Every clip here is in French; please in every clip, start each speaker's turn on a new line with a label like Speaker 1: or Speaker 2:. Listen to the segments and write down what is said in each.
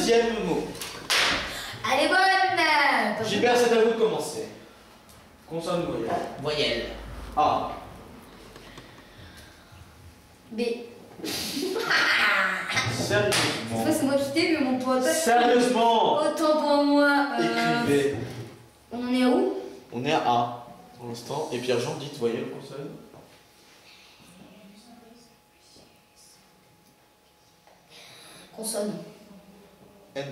Speaker 1: deuxième mot.
Speaker 2: Elle est bonne.
Speaker 1: Gilbert, c'est à vous de commencer. Consonne voyelle.
Speaker 3: Voyelle.
Speaker 1: A.
Speaker 2: B.
Speaker 1: Sérieusement.
Speaker 2: C'est moi qui t'ai vu, mon pote.
Speaker 1: Sérieusement.
Speaker 2: Autant pour moi.
Speaker 1: Écrivez.
Speaker 2: On en est où?
Speaker 1: On est à A pour l'instant. Et Pierre-Jean, dites voyelle, consonne.
Speaker 2: Consonne.
Speaker 1: N.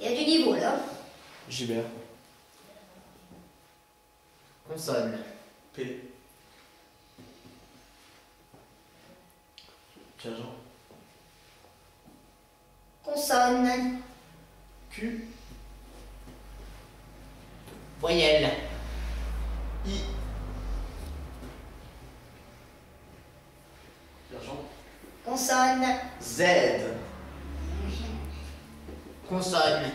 Speaker 2: Il y a du niveau là.
Speaker 1: Gilbert.
Speaker 3: Consonne.
Speaker 1: P. Pierre-Jean.
Speaker 2: Consonne.
Speaker 1: Q.
Speaker 3: Voyelle.
Speaker 1: I. Pierre-Jean.
Speaker 2: Consonne.
Speaker 1: Z.
Speaker 3: Consonne.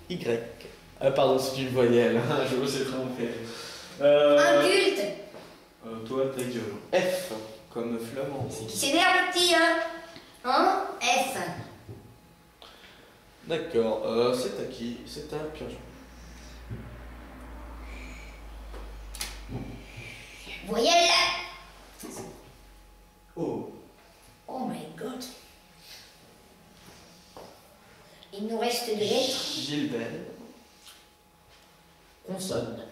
Speaker 1: Y. Pardon, c'est une voyelle. Je me suis trompé.
Speaker 2: Inculte.
Speaker 1: Toi, ta gueule. F. Comme flamand.
Speaker 2: Qui s'énerve le petit, hein? Hein? F.
Speaker 1: D'accord. C'est à qui? C'est à Pierre-Jean.
Speaker 2: Voyelle.
Speaker 1: O.
Speaker 2: Oh my god. Il nous reste deux lettres.
Speaker 1: Gilbert.
Speaker 3: Consonne.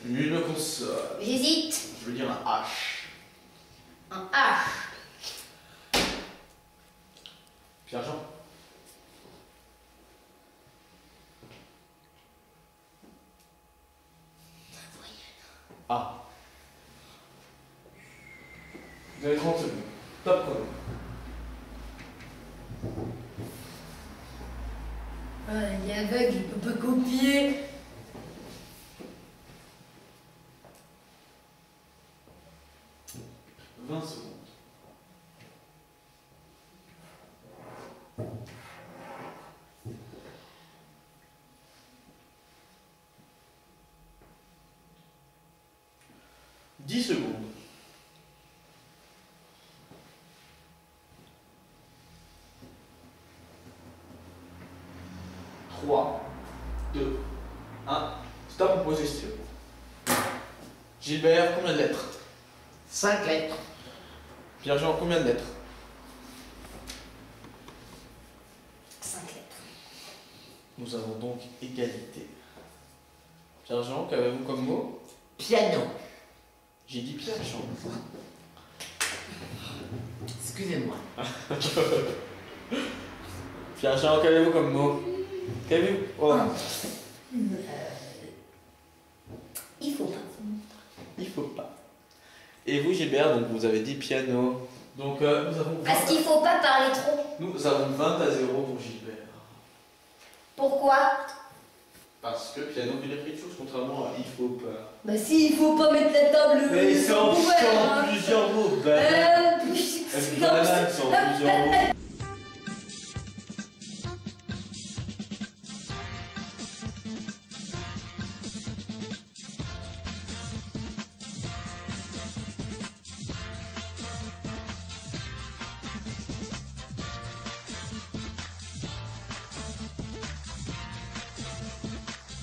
Speaker 1: Une consonne.
Speaker 2: J'hésite.
Speaker 1: Je veux dire un H.
Speaker 2: Un H.
Speaker 1: Pierre-Jean. A. Vous avez 30 secondes. Top chrono.
Speaker 2: Il est aveugle, il peut pas copier. «
Speaker 1: 20 secondes. « 10 secondes. 3, 2, 1. Stop, position. Gilbert, combien de lettres?
Speaker 3: 5 lettres.
Speaker 1: Pierre-Jean, combien de lettres?
Speaker 2: 5 lettres.
Speaker 1: Nous avons donc égalité. Pierre-Jean, qu'avez-vous comme mot?
Speaker 3: Piano.
Speaker 1: J'ai dit Pierre-Jean.
Speaker 3: Excusez-moi.
Speaker 1: Pierre-Jean, qu'avez-vous comme mot? Qu'avez-vous? Oh.
Speaker 2: Il faut pas.
Speaker 1: Il faut pas. Et vous, Gilbert, donc vous avez dit piano. Donc nous avons 20
Speaker 2: Parce qu'il faut pas parler trop.
Speaker 1: Nous avons 20 à 0 pour Gilbert.
Speaker 2: Pourquoi?
Speaker 1: Parce que piano veut dire quelque chose, contrairement à il faut pas.
Speaker 2: Bah si, il faut pas mettre la table.
Speaker 1: Mais c'est en plusieurs mots. Banane, c'est en plusieurs mots.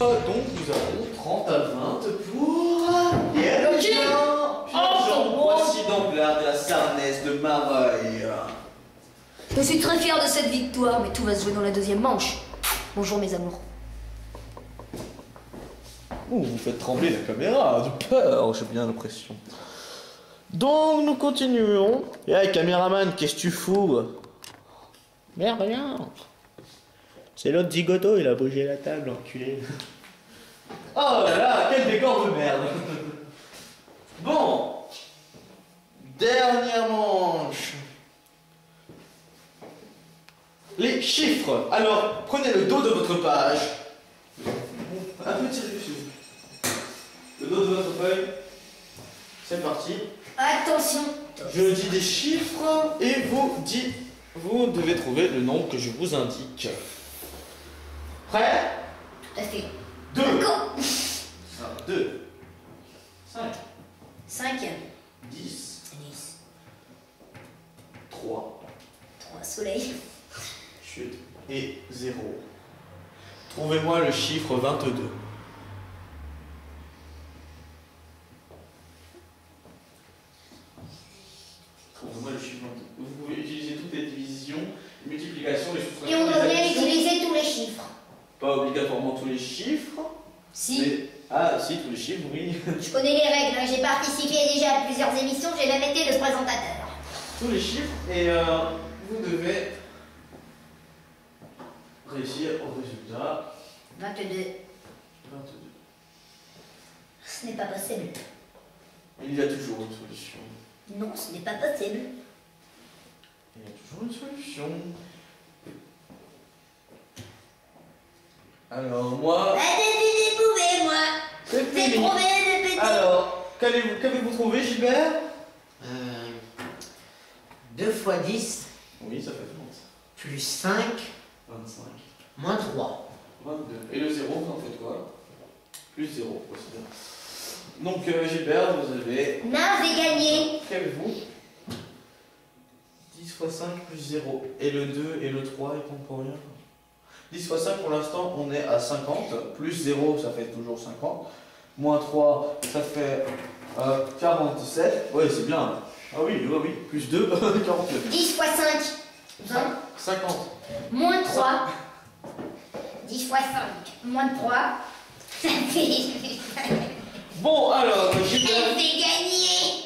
Speaker 1: Donc nous avons 30 à 20 pour Pierre-Jean. Pierre-Jean, voici donc l'art de la Sarnaise de Mareuil.
Speaker 2: Je suis très fier de cette victoire, mais tout va se jouer dans la deuxième manche. Bonjour mes amours.
Speaker 1: Ouh, vous faites trembler la caméra, de peur, j'ai bien l'impression. Donc nous continuons. Et hey, caméraman, qu'est-ce que tu fous? Merde, rien. C'est l'autre zigoto, il a bougé la table, enculé. Oh là là, quel décor de merde. Bon. Dernière manche. Les chiffres. Alors, prenez le dos de votre page. Un petit dessus. Le dos de votre feuille. C'est parti.
Speaker 2: Attention.
Speaker 1: Je dis des chiffres et vous devez trouver le nombre que je vous indique. Prêt?
Speaker 2: Tout à fait.
Speaker 1: 2.
Speaker 2: D'accord.
Speaker 1: 2. 5.
Speaker 2: 5.
Speaker 1: 10.
Speaker 2: 10.
Speaker 1: 3.
Speaker 2: 3. soleil.
Speaker 1: Chut. Et 0. Trouvez-moi le chiffre 22. Trouvez-moi le chiffre 22. Vous pouvez utiliser toutes les divisions, multiplications, les soustractions.
Speaker 2: Et on
Speaker 1: les
Speaker 2: devrait
Speaker 1: additions.
Speaker 2: utiliser tous les chiffres.
Speaker 1: Pas obligatoirement tous les chiffres.
Speaker 2: Si.
Speaker 1: Mais... Ah, si, tous les chiffres, oui.
Speaker 2: Je connais les règles, hein. J'ai participé déjà à plusieurs émissions, j'ai même été le présentateur.
Speaker 1: Tous les chiffres. Et vous devez réussir au résultat
Speaker 2: 22.
Speaker 1: 22.
Speaker 2: Ce n'est pas possible.
Speaker 1: Il y a toujours une solution.
Speaker 2: Non, ce n'est pas possible.
Speaker 1: Il y a toujours une solution. Alors, moi...
Speaker 2: J'ai dépouvé, moi.
Speaker 1: C'est
Speaker 2: J'ai
Speaker 1: fini.
Speaker 2: trouvé le petit.
Speaker 1: Alors, qu'avez-vous trouvé, Gilbert?
Speaker 3: 2 fois 10
Speaker 1: Oui, ça fait 20.
Speaker 3: plus 5
Speaker 1: 25.
Speaker 3: moins 3.
Speaker 1: 22. Et le 0, vous en faites quoi? Plus 0, ouais, c'est bien. Donc, Gilbert, vous avez...
Speaker 2: Non, j'ai gagné.
Speaker 1: Qu'avez-vous? 10 fois 5 plus 0. Et le 2 et le 3, ils comptent pour rien. 10 fois 5, pour l'instant, on est à 50. Plus 0, ça fait toujours 50. Moins 3, ça fait 47. Ouais, c'est bien. Ah oui, oui, oui. Plus 2, 49.
Speaker 2: 10 fois 5, 20.
Speaker 1: 50.
Speaker 2: Moins 3. 10 fois 5, moins 3. Ça fait...
Speaker 1: Bon, alors,
Speaker 2: Ça
Speaker 1: Gilbert...
Speaker 2: fait gagner.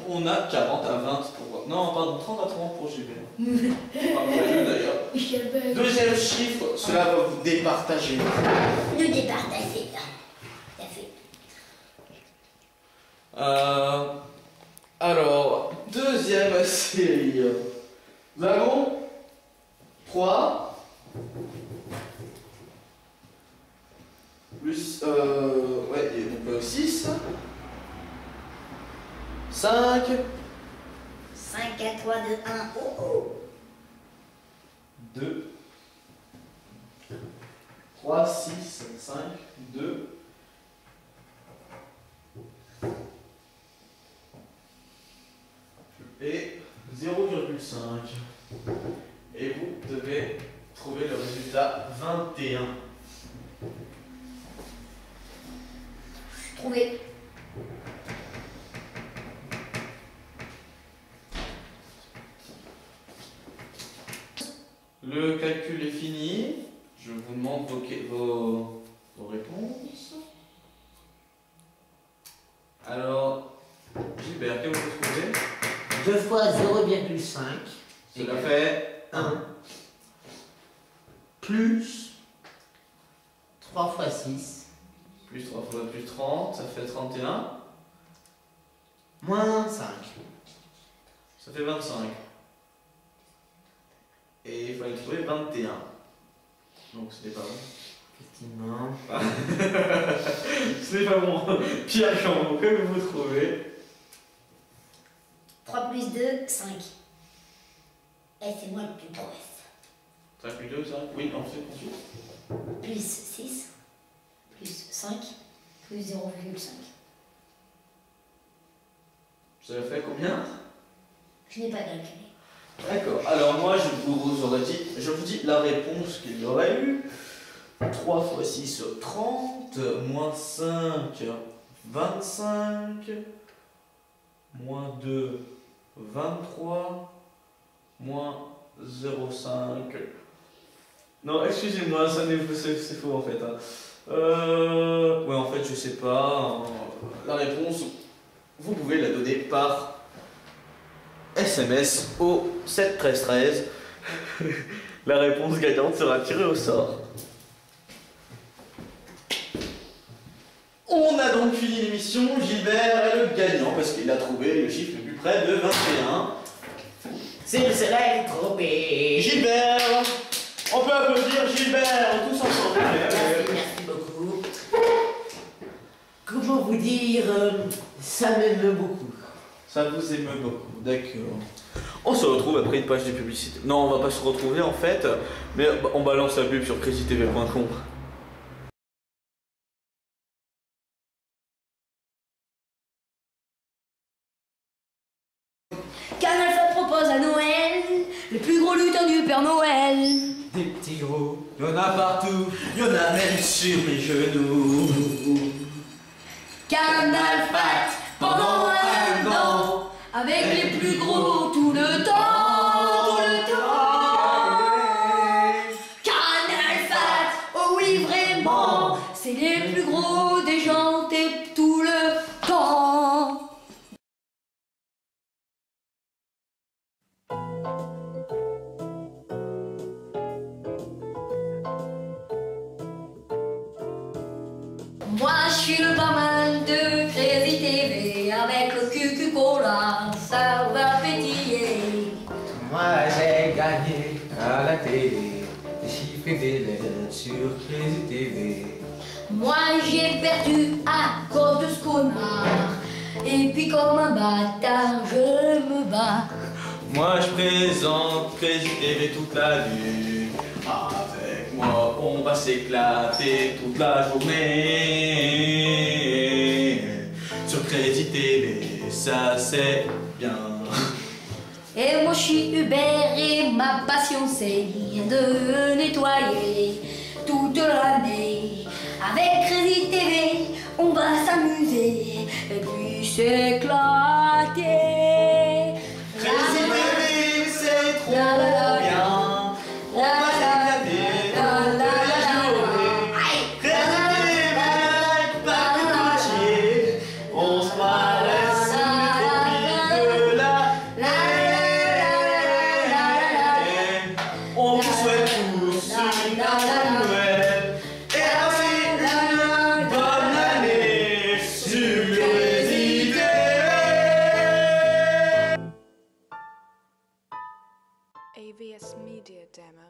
Speaker 1: On a 40 à 20 pour... Non, pardon, 30 à 30 pour Gilbert. Après, d'ailleurs. Deuxième chiffre, cela va vous départager.
Speaker 2: Nous départager. Ça fait...
Speaker 1: Alors, deuxième série. Nous avons 3 plus ouais, et donc 6 5
Speaker 2: 5, 4, 3, 2, 1. Oh, oh.
Speaker 1: 2 3 6 5 2 et 0,5. Et vous devez trouver le résultat 21.
Speaker 2: Trouvé.
Speaker 1: Le calcul est fini. Je vous demande vos réponses. Alors, Gilbert, qu'est-ce que vous trouvez?
Speaker 3: 2 fois 0,5
Speaker 1: Cela fait
Speaker 3: 1 plus 3 fois 6
Speaker 1: plus 3 fois plus 30, ça fait 31.
Speaker 3: moins 5.
Speaker 1: Ça fait 25. Et il fallait trouver 21. Donc ce n'est pas bon.
Speaker 3: Effectivement.
Speaker 1: Ce n'est pas bon. Pierre Chambaud, que vous trouvez?
Speaker 2: 3 plus 2, 5. Et c'est moi le plus proche.
Speaker 1: 5 plus 2, 5. Oui, ensuite.
Speaker 2: Plus 6, plus 5, plus 0,5.
Speaker 1: Ça fait combien?
Speaker 2: Je n'ai pas calculé.
Speaker 1: D'accord. Alors moi, je vous dis la réponse qu'il y aurait eu. 3 fois 6, 30. Moins 5, 25. Moins 2, 23. Moins 0,5. Non, excusez-moi, c'est faux en fait. Hein. Ouais, en fait, je sais pas. La réponse, vous pouvez la donner par SMS au 7 13 13. La réponse gagnante sera tirée au sort. On a donc fini l'émission. Gilbert est le gagnant parce qu'il a trouvé le chiffre le plus près de 21.
Speaker 3: C'est le soleil trompé.
Speaker 1: Gilbert, on peut applaudir Gilbert tous ensemble.
Speaker 3: Merci beaucoup. Comment vous dire, ça m'aime beaucoup.
Speaker 1: Ça vous émeut beaucoup, d'accord. On se retrouve après une page de publicité. Non, on va pas se retrouver en fait, mais on balance la pub sur crazytv.com.
Speaker 2: Canal Alpha propose à Noël les plus gros lutins du Père Noël.
Speaker 4: Des petits gros, y'en a partout, y'en a même sur mes genoux.
Speaker 2: Canal Fat pendant un an, avec les plus gros tout le temps, tout le temps. Canal Fat, oh oui vraiment, c'est les plus gros déjantés tout le temps. Moi je suis le barman de Crazy TV, avec le cucu-cola, ça va pétiller.
Speaker 4: Moi j'ai gagné à la télé, des chiffres et des lettres sur Crazy TV.
Speaker 2: Moi j'ai perdu à cause de ce connard, et puis comme un bâtard je me bats.
Speaker 4: Moi je présente Crazy TV toute la nuit. Avec moi on va s'éclater toute la journée. Sur Crazy TV, ça c'est bien.
Speaker 2: Et moi je suis Hubert et ma passion c'est de nettoyer toute l'année. Avec Crazy TV, on va s'amuser et puis s'éclater.
Speaker 4: Crazy TV, c'est trop bien. On va s'éclater toute la journée. Crazy TV, pas de pitié. On se balade sur les de on vous souhaite tous une bonne Noël et aussi une bonne année sur Crazy TV.
Speaker 5: AVS Media Demo.